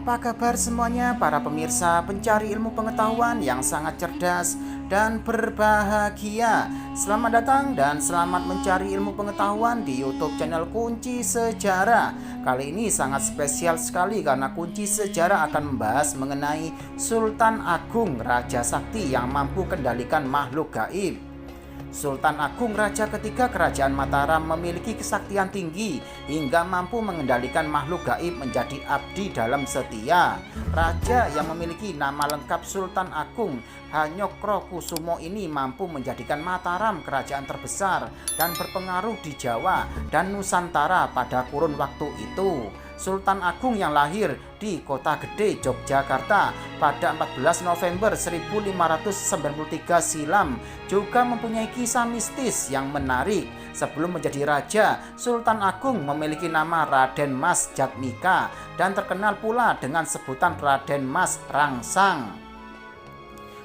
Apa kabar semuanya para pemirsa pencari ilmu pengetahuan yang sangat cerdas dan berbahagia. Selamat datang dan selamat mencari ilmu pengetahuan di YouTube channel Kunci Sejarah. Kali ini sangat spesial sekali karena Kunci Sejarah akan membahas mengenai Sultan Agung Raja Sakti yang mampu kendalikan makhluk gaib. Sultan Agung Raja ketiga Kerajaan Mataram memiliki kesaktian tinggi hingga mampu mengendalikan makhluk gaib menjadi abdi dalam setia. Raja yang memiliki nama lengkap Sultan Agung Hanyokrokusumo ini mampu menjadikan Mataram kerajaan terbesar dan berpengaruh di Jawa dan Nusantara pada kurun waktu itu. Sultan Agung yang lahir di Kota Gede, Yogyakarta pada 14 November 1593 silam juga mempunyai kisah mistis yang menarik. Sebelum menjadi raja, Sultan Agung memiliki nama Raden Mas Jatmika dan terkenal pula dengan sebutan Raden Mas Rangsang.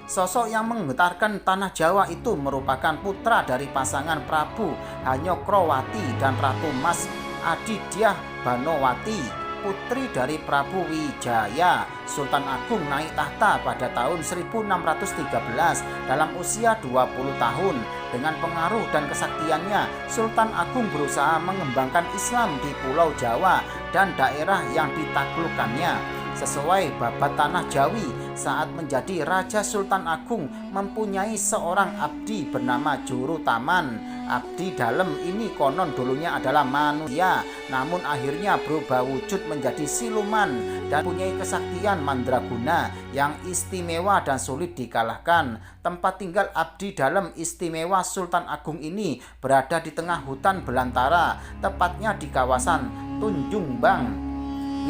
Sosok yang menggetarkan tanah Jawa itu merupakan putra dari pasangan Prabu Hanyokrowati dan Ratu Mas Adidyah Banowati, putri dari Prabu Wijaya. Sultan Agung naik tahta pada tahun 1613 dalam usia 20 tahun. Dengan pengaruh dan kesaktiannya, Sultan Agung berusaha mengembangkan Islam di Pulau Jawa dan daerah yang ditaklukkannya. Sesuai babat tanah Jawi, saat menjadi Raja Sultan Agung mempunyai seorang abdi bernama Jurutaman. Abdi dalam ini konon dulunya adalah manusia, namun akhirnya berubah wujud menjadi siluman dan mempunyai kesaktian mandraguna yang istimewa dan sulit dikalahkan. Tempat tinggal abdi dalam istimewa Sultan Agung ini berada di tengah hutan belantara, tepatnya di kawasan Tunjungbang,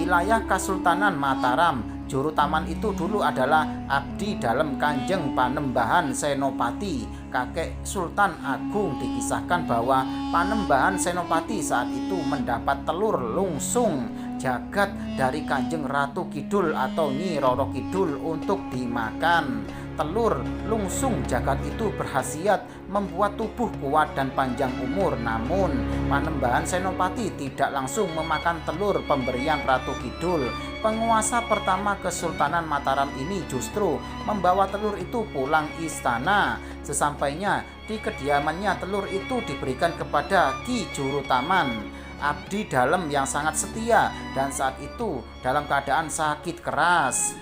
wilayah Kesultanan Mataram. Jurutaman itu dulu adalah abdi dalam Kanjeng Panembahan Senopati, kakek Sultan Agung. Dikisahkan bahwa Panembahan Senopati saat itu mendapat telur lungsung jagat dari Kanjeng Ratu Kidul atau Nyi Roro Kidul untuk dimakan. Telur lungsung jagat itu berkhasiat membuat tubuh kuat dan panjang umur. Namun Panembahan Senopati tidak langsung memakan telur pemberian Ratu Kidul. Penguasa pertama Kesultanan Mataram ini justru membawa telur itu pulang istana. Sesampainya di kediamannya, telur itu diberikan kepada Ki Jurutaman, abdi dalam yang sangat setia dan saat itu dalam keadaan sakit keras.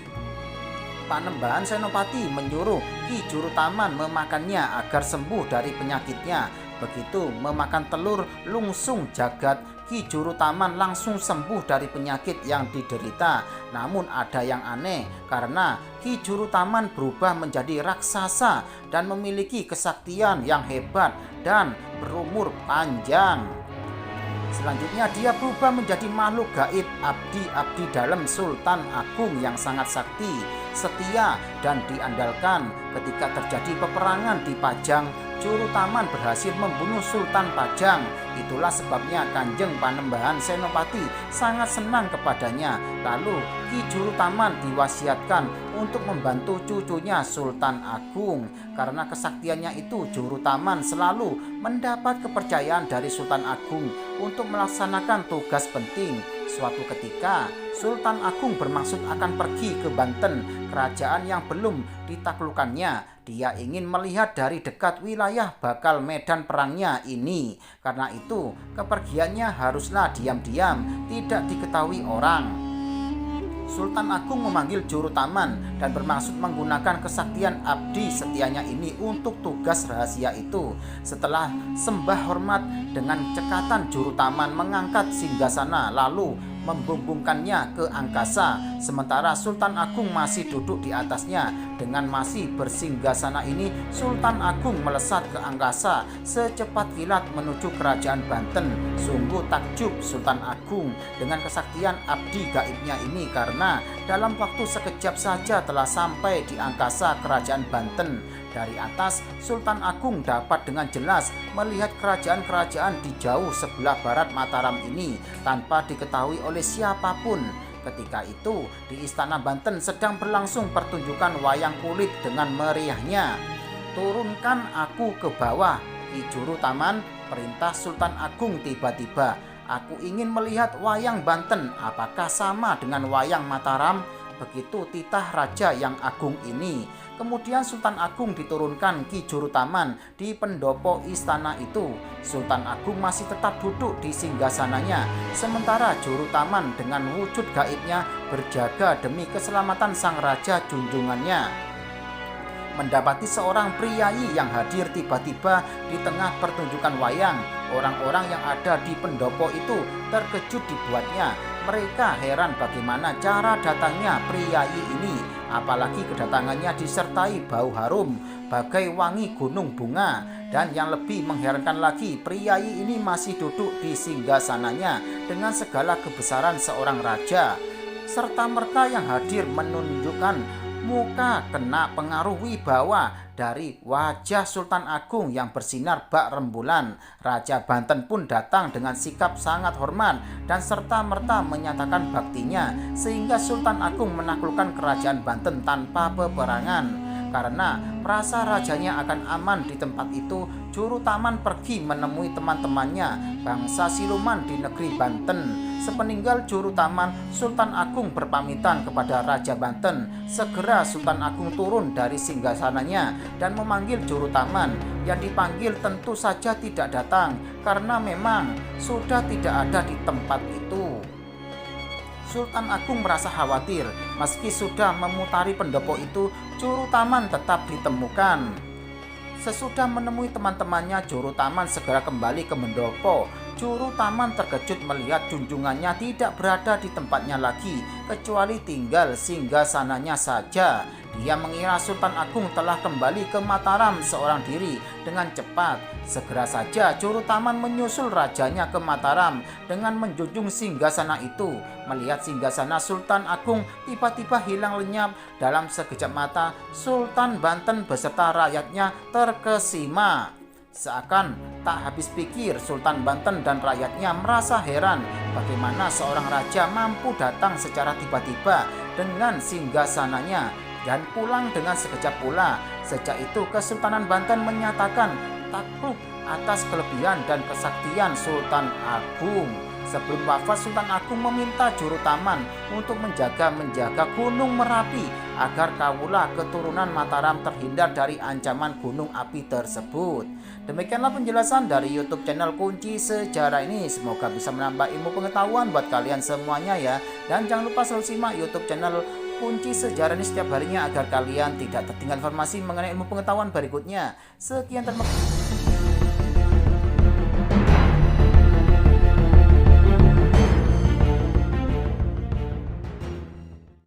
Panembahan Senopati menyuruh Ki Jurutaman memakannya agar sembuh dari penyakitnya. Begitu memakan telur lungsung jagat, Ki Jurutaman langsung sembuh dari penyakit yang diderita. Namun ada yang aneh, karena Ki Jurutaman berubah menjadi raksasa dan memiliki kesaktian yang hebat dan berumur panjang. Selanjutnya dia berubah menjadi makhluk gaib, abdi dalam Sultan Agung yang sangat sakti, setia dan diandalkan. Ketika terjadi peperangan di Pajang, Jurutaman berhasil membunuh Sultan Pajang. Itulah sebabnya Kanjeng Panembahan Senopati sangat senang kepadanya. Lalu Ki Jurutaman diwasiatkan untuk membantu cucunya Sultan Agung. Karena kesaktiannya itu, Jurutaman selalu mendapat kepercayaan dari Sultan Agung untuk melaksanakan tugas penting. Suatu ketika Sultan Agung bermaksud akan pergi ke Banten, kerajaan yang belum ditaklukkannya. Dia ingin melihat dari dekat wilayah bakal medan perangnya ini. Karena itu kepergiannya haruslah diam-diam, tidak diketahui orang. Sultan Agung memanggil Jurutaman dan bermaksud menggunakan kesaktian abdi setianya ini untuk tugas rahasia itu. Setelah sembah hormat dengan cekatan, Jurutaman mengangkat singgasana lalu membumbungkannya ke angkasa, sementara Sultan Agung masih duduk di atasnya. Dengan masih bersinggasana ini, Sultan Agung melesat ke angkasa secepat kilat menuju kerajaan Banten. Sungguh takjub Sultan Agung dengan kesaktian abdi gaibnya ini, karena dalam waktu sekejap saja telah sampai di angkasa kerajaan Banten. Dari atas, Sultan Agung dapat dengan jelas melihat kerajaan-kerajaan di jauh sebelah barat Mataram ini tanpa diketahui oleh siapapun. Ketika itu, di Istana Banten sedang berlangsung pertunjukan wayang kulit dengan meriahnya. "Turunkan aku ke bawah, Ki Jurutaman," perintah Sultan Agung tiba-tiba. Aku ingin melihat wayang Banten, apakah sama dengan wayang Mataram? Begitu titah raja yang agung ini. Kemudian Sultan Agung diturunkan Ki Jurutaman di pendopo istana itu. Sultan Agung masih tetap duduk di singgasananya, sementara Jurutaman dengan wujud gaibnya berjaga demi keselamatan sang raja junjungannya. Mendapati seorang priayi yang hadir tiba-tiba di tengah pertunjukan wayang. Orang-orang yang ada di pendopo itu terkejut dibuatnya. Mereka heran bagaimana cara datangnya priayi ini, apalagi kedatangannya disertai bau harum bagai wangi gunung bunga. Dan yang lebih mengherankan lagi, priayi ini masih duduk di singgasananya dengan segala kebesaran seorang raja. Serta merta yang hadir menunjukkan muka kena pengaruh wibawa dari wajah Sultan Agung yang bersinar bak rembulan. Raja Banten pun datang dengan sikap sangat hormat dan serta-merta menyatakan baktinya, sehingga Sultan Agung menaklukkan kerajaan Banten tanpa peperangan. Karena merasa rajanya akan aman di tempat itu, Jurutaman pergi menemui teman-temannya bangsa siluman di negeri Banten. Sepeninggal Jurutaman, Sultan Agung berpamitan kepada Raja Banten. Segera Sultan Agung turun dari singgasananya dan memanggil Jurutaman. Yang dipanggil tentu saja tidak datang karena memang sudah tidak ada di tempat itu. Sultan Agung merasa khawatir, meski sudah memutari pendopo itu, Jurutaman tetap ditemukan. Sesudah menemui teman-temannya, Jurutaman segera kembali ke pendopo. Jurutaman terkejut melihat junjungannya tidak berada di tempatnya lagi, kecuali tinggal singgasananya saja. Dia mengira Sultan Agung telah kembali ke Mataram seorang diri dengan cepat. Segera saja Jurutaman menyusul rajanya ke Mataram dengan menjunjung singgasana itu. Melihat singgasana Sultan Agung tiba-tiba hilang lenyap dalam sekejap mata, Sultan Banten beserta rakyatnya terkesima. Seakan tak habis pikir, Sultan Banten dan rakyatnya merasa heran bagaimana seorang raja mampu datang secara tiba-tiba dengan singgasananya dan pulang dengan sekejap pula. Sejak itu Kesultanan Banten menyatakan takluk atas kelebihan dan kesaktian Sultan Agung. Sebelum wafat, Sultan Agung meminta Jurutaman untuk menjaga Gunung Merapi agar kawula keturunan Mataram terhindar dari ancaman gunung api tersebut. Demikianlah penjelasan dari YouTube channel Kunci Sejarah ini. Semoga bisa menambah ilmu pengetahuan buat kalian semuanya ya. Dan jangan lupa selalu simak YouTube channel Kunci Sejarah ini setiap harinya agar kalian tidak tertinggal informasi mengenai ilmu pengetahuan berikutnya. Sekian, terima kasih.